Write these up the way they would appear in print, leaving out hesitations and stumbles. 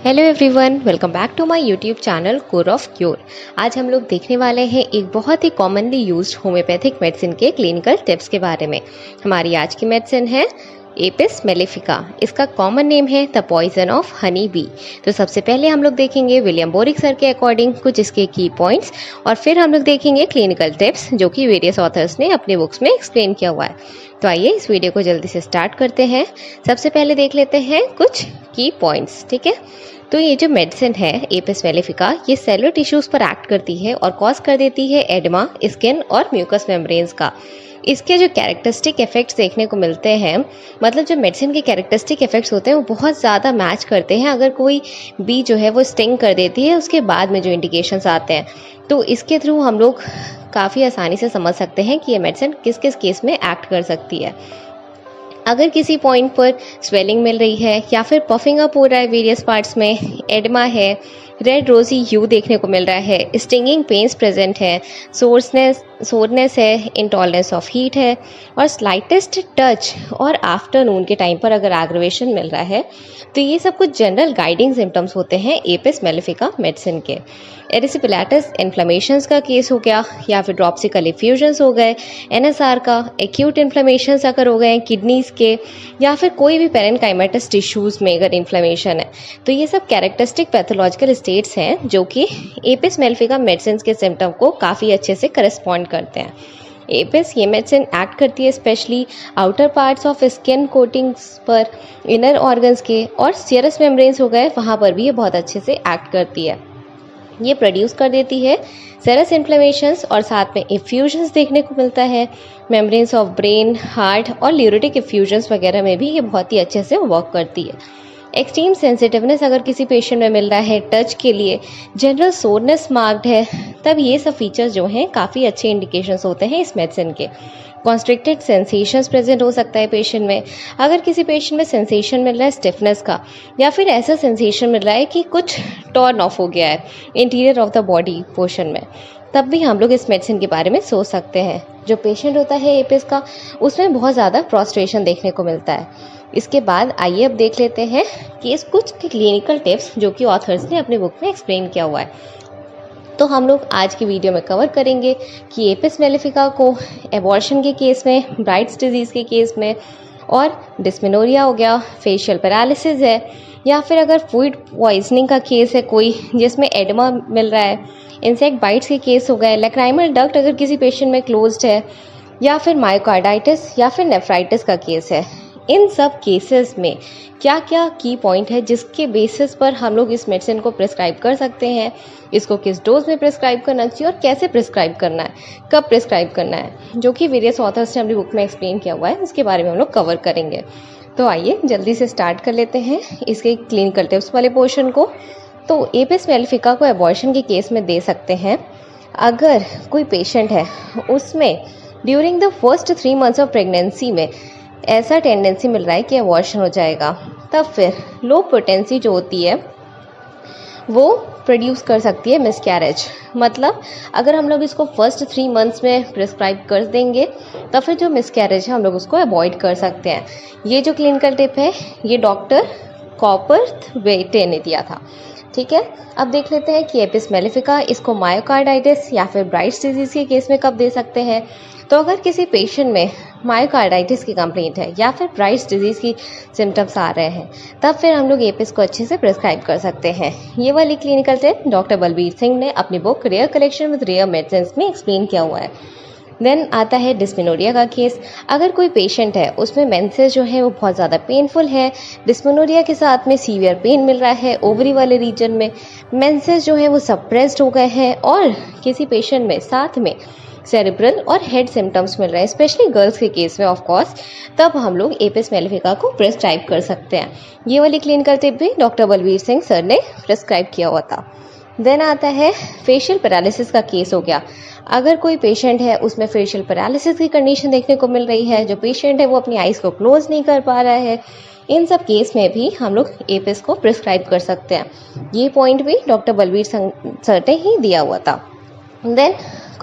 Hello everyone, welcome back to my YouTube channel core of cure. आज हम लोग देखने वाले हैं एक बहुत ही कॉमनली यूज्ड होम्योपैथिक मेडिसिन के क्लिनिकल टिप्स के बारे में। हमारी आज की मेडिसिन है एपिस मेलिफिका। इसका कॉमन नेम है the poison of honey bee. तो सबसे पहले हम लोग देखेंगे विलियम बोरिक सर के अकॉर्डिंग कुछ इसके की पॉइंट्स, और फिर हम लोग देखेंगे क्लिनिकल टिप्स जो कि वेरियस ऑथर्स ने अपने बुक्स में एक्सप्लेन किया हुआ है। तो आइए इस वीडियो को जल्दी से स्टार्ट करते हैं। सबसे पहले देख लेते हैं कुछ की पॉइंट्स, ठीक है। तो ये जो मेडिसिन है एपिस मेलिफिका, ये सेलुलर टिश्यूज पर एक्ट करती है और कॉज कर देती है एडमा, स्किन और म्यूकस मेम्ब्रेन्स का। इसके जो कैरेक्टरिस्टिक इफेक्ट्स देखने को मिलते हैं, मतलब जो मेडिसिन के कैरेक्टरिस्टिक इफेक्ट्स होते हैं वो बहुत ज़्यादा मैच करते हैं अगर कोई बी जो है वो स्टिंग कर देती है उसके बाद में जो इंडिकेशंस आते हैं। तो इसके थ्रू हम लोग काफ़ी आसानी से समझ सकते हैं कि ये मेडिसिन किस किस केस में एक्ट कर सकती है। अगर किसी पॉइंट पर स्वेलिंग मिल रही है या फिर पफिंग अप हो रहा है वेरियस पार्ट्स में, एडमा है, रेड रोजी ह्यू देखने को मिल रहा है, स्टिंगिंग पेन्स प्रेजेंट है, सोरनेस है, इंटॉलरेंस ऑफ हीट है, और स्लाइटेस्ट टच और आफ्टरनून के टाइम पर अगर एग्रेवेशन मिल रहा है, तो ये सब कुछ जनरल गाइडिंग सिम्टम्स होते हैं एपिस मेलिफिका मेडिसिन के। एरिसिपिलैटिस इन्फ्लेमेशंस का केस हो गया, या फिर ड्रॉप्सिकल इफ्यूजन्स हो गए, एनएसआर का, एक्यूट इन्फ्लेमेशंस अगर हो गए किडनीज के, या फिर कोई भी पेरेन्काइमेटस टिश्यूज में अगर इन्फ्लेमेशन है, तो ये सब कैरेक्टरिस्टिक पैथोलॉजिकल स्टेट्स हैं जो कि एपिस मेलिफिका मेडिसिन के सिम्टम को काफ़ी अच्छे से करस्पॉन्ड करते हैं। एपिस ये मेडिसिन एक्ट करती है specially outer parts of skin coatings पर, इनर ऑर्गन्स के, और सीरस मेम्ब्रेन्स हो गए वहाँ पर भी ये बहुत अच्छे से एक्ट करती है। ये प्रोड्यूस कर देती है सेरस इन्फ्लेमेशंस, और साथ में इफ्यूजन्स देखने को मिलता है मेम्ब्रेन्स ऑफ ब्रेन, हार्ट और ल्यूरेटिक इफ्यूजन्स वगैरह में भी ये बहुत ही अच्छे से वर्क करती है। एक्सट्रीम सेंसिटिवनेस अगर किसी पेशेंट में मिल रहा है टच के लिए, जनरल सोरनेस मार्क्ड है, तब ये सब फीचर्स जो हैं काफ़ी अच्छे इंडिकेशंस होते हैं इस मेडिसिन के। कॉन्स्ट्रिक्टेड सेंसेशंस प्रेजेंट हो सकता है पेशेंट में। अगर किसी पेशेंट में सेंसेशन मिल रहा है स्टिफनेस का, या फिर ऐसा सेंसेशन मिल रहा है कि कुछ टर्न ऑफ हो गया है interior of the body portion में, तब भी हम लोग इस मेडिसिन के बारे में सोच सकते हैं। जो पेशेंट होता है एपिस का, उसमें बहुत ज़्यादा प्रोस्ट्रेशन देखने को मिलता है। इसके बाद आइए अब देख लेते हैं कि इस कुछ क्लिनिकल टिप्स जो कि ऑथर्स ने अपने बुक में एक्सप्लेन किया हुआ है। तो हम लोग आज की वीडियो में कवर करेंगे कि एपिस मेलिफिका को एबॉर्शन के केस में, ब्राइट्स डिजीज़ के केस में, और डिस्मेनोरिया हो गया, फेशियल पैरालिसिस है, या फिर अगर फूड पॉइजनिंग का केस है कोई जिसमें एडमा मिल रहा है, इंसेक्ट बाइट्स के केस हो गए, लैक्राइमल डक्ट अगर किसी पेशेंट में क्लोज्ड है, या फिर मायोकार्डाइटिस या फिर नेफ्राइटिस का केस है। इन सब केसेस में क्या क्या की पॉइंट है जिसके बेसिस पर हम लोग इस मेडिसिन को प्रिस्क्राइब कर सकते हैं, इसको किस डोज में प्रिस्क्राइब करना चाहिए और कैसे प्रिस्क्राइब करना है, कब प्रिस्क्राइब करना है, जो कि वेरियस ऑथर्स ने अपनी बुक में एक्सप्लेन किया हुआ है, उसके बारे में हम लोग कवर करेंगे। तो आइए जल्दी से स्टार्ट कर लेते हैं इसके क्लिनिकल टिप्स वाले पोर्शन को। तो एपिस मेलिफिका को एबॉर्शन के केस में दे सकते हैं अगर कोई पेशेंट है उसमें during the first 3 months of pregnancy में ऐसा टेंडेंसी मिल रहा है कि अबॉर्शन हो जाएगा, तब फिर लो पोटेंसी जो होती है वो प्रोड्यूस कर सकती है मिसकैरेज। मतलब अगर हम लोग इसको फर्स्ट 3 मंथ्स में प्रिस्क्राइब कर देंगे, तब फिर जो मिसकैरेज है हम लोग उसको अवॉइड कर सकते हैं। ये जो क्लिनिकल टिप है ये डॉक्टर कॉपरथवेटे ने दिया था, ठीक है। अब देख लेते हैं कि एपिस मेलिफिका इसको मायोकार्डाइटिस या फिर ब्राइट्स डिजीज़ के केस में कब दे सकते हैं। तो अगर किसी पेशेंट में मायोकार्डाइटिस की कंप्लेंट है या फिर ब्राइट्स डिजीज़ की सिम्टम्स आ रहे हैं, तब फिर हम लोग एपिस को अच्छे से प्रिस्क्राइब कर सकते हैं। ये वाली clinical tip doctor Balbir Singh ने अपनी book rare collection with rare medicine में एक्सप्लेन किया हुआ है। देन आता है डिस्मेनोरिया का केस। अगर कोई पेशेंट है उसमें मेंसेस जो है वो बहुत ज़्यादा पेनफुल है, डिस्मेनोरिया के साथ में सीवियर पेन मिल रहा है ओवरी वाले रीजन में, मेंसेस जो है वो सप्रेस्ड हो गए हैं, और किसी पेशेंट में साथ में सेरेब्रल और हेड सिम्टम्स मिल रहे हैं, स्पेशली गर्ल्स के केस में ऑफ कोर्स, तब हम लोग एपिस मेलिफिका को प्रिस्क्राइब कर सकते हैं। ये वाली क्लिनिकल टिप भी डॉक्टर बलबीर सिंह सर ने प्रिस्क्राइब किया हुआ था। देन आता है फेशियल पैरालिसिस का केस हो गया। अगर कोई पेशेंट है उसमें फेशियल पैरालिसिस की कंडीशन देखने को मिल रही है, जो पेशेंट है वो अपनी आइज़ को क्लोज नहीं कर पा रहा है, इन सब केस में भी हम लोग एपिस को प्रिस्क्राइब कर सकते हैं। ये पॉइंट भी डॉक्टर बलबीर सर ने ही दिया हुआ था। देन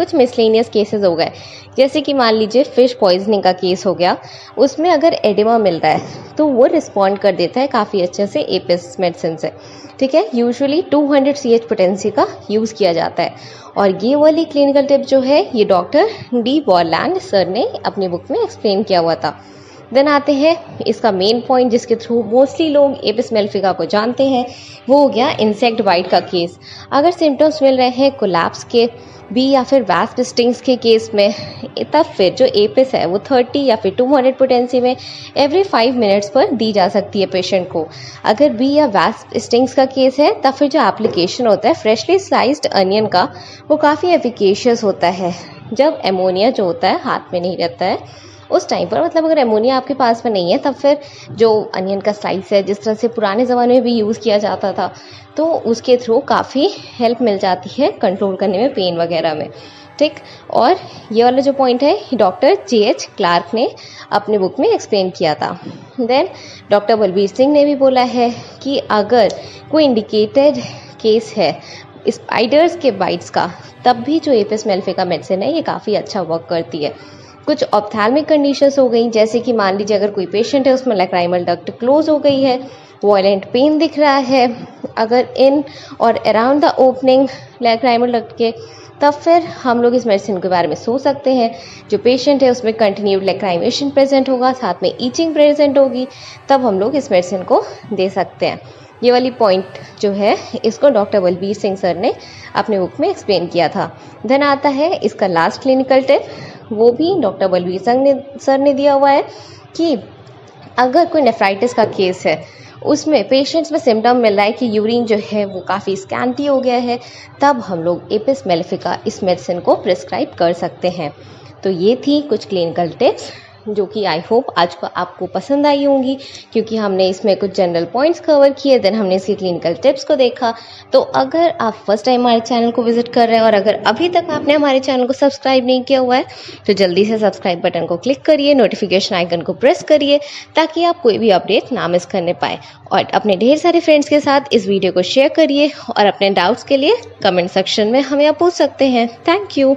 कुछ मिसलेनियस केसेस हो गए, जैसे कि मान लीजिए फिश पॉइजनिंग का केस हो गया, उसमें अगर एडिमा मिल रहा है तो वो रिस्पॉन्ड कर देता है काफ़ी अच्छे से एपिस मेडिसिन से। ठीक है, यूजुअली 200 CH पोटेंसी का यूज़ किया जाता है। और ये वाली क्लिनिकल टिप जो है ये डॉक्टर डी बॉरलैंड सर ने अपनी बुक में एक्सप्लेन किया हुआ था। देन आते हैं इसका मेन पॉइंट जिसके थ्रू मोस्टली लोग एपिस मेलिफिका को जानते हैं, वो हो गया इंसेक्ट बाइट का केस। अगर सिम्टम्स मिल रहे हैं कोलैप्स के, बी या फिर वास्प स्टिंग्स के केस में, तब फिर जो एपिस है वो 30 या फिर 200 पोटेंसी में एवरी 5 मिनट्स पर दी जा सकती है पेशेंट को। अगर बी या वास्प स्टिंग्स का केस है तब फिर जो एप्लीकेशन होता है फ्रेशली स्लाइस्ड अनियन का, वो काफ़ी एफिकेशियस होता है। जब एमोनिया जो होता है हाथ में नहीं रहता है उस टाइम पर, मतलब अगर एमोनिया आपके पास में नहीं है तब फिर जो अनियन का स्लाइस है, जिस तरह से पुराने ज़माने में भी यूज़ किया जाता था, तो उसके थ्रू काफ़ी हेल्प मिल जाती है कंट्रोल करने में पेन वगैरह में। ठीक, और ये वाला जो पॉइंट है डॉक्टर JH क्लार्क ने अपनी बुक में एक्सप्लेन किया था। देन डॉक्टर बलबीर सिंह ने भी बोला है कि अगर कोई इंडिकेटेड केस है स्पाइडर्स के बाइट्स का, तब भी जो एपिस मेलिफिका मेडिसिन है ये काफ़ी अच्छा वर्क करती है। कुछ ऑप्थेल्मिक कंडीशंस हो गई, जैसे कि मान लीजिए अगर कोई पेशेंट है उसमें लैक्राइमल डक्ट क्लोज हो गई है, वायलेंट पेन दिख रहा है अगर इन और around the opening lacrimal duct के, तब फिर हम लोग इस मेडिसिन के बारे में सोच सकते हैं। जो पेशेंट है उसमें कंटिन्यूड लैक्राइमेशन प्रेजेंट होगा, साथ में ईचिंग प्रेजेंट होगी, तब हम लोग इस मेडिसिन को दे सकते हैं। ये वाली पॉइंट जो है इसको डॉक्टर बलबीर सिंह सर ने अपने बुक में एक्सप्लेन किया था। देन आता है इसका लास्ट क्लिनिकल टिप, वो भी डॉक्टर बलबीर सिंह सर ने दिया हुआ है कि अगर कोई नेफ्राइटिस का केस है, उसमें पेशेंट्स में सिम्टम मिल रहा है कि यूरिन जो है वो काफ़ी स्कैंटी हो गया है, तब हम लोग एपिस मेलिफिका इस मेडिसिन को प्रिस्क्राइब कर सकते हैं। तो ये थी कुछ क्लिनिकल टिप्स जो कि आई होप आज को आपको पसंद आई होंगी, क्योंकि हमने इसमें कुछ जनरल पॉइंट्स कवर किए, देन हमने इसकी क्लिनिकल टिप्स को देखा। तो अगर आप फर्स्ट टाइम हमारे चैनल को विजिट कर रहे हैं और अगर अभी तक आपने हमारे चैनल को सब्सक्राइब नहीं किया हुआ है तो जल्दी से सब्सक्राइब बटन को क्लिक करिए, नोटिफिकेशन आइकन को प्रेस करिए, ताकि आप कोई भी अपडेट ना मिस करने पाए। और अपने ढेर सारे फ्रेंड्स के साथ इस वीडियो को शेयर करिए और अपने डाउट्स के लिए कमेंट सेक्शन में हमें आप पूछ सकते हैं। Thank you.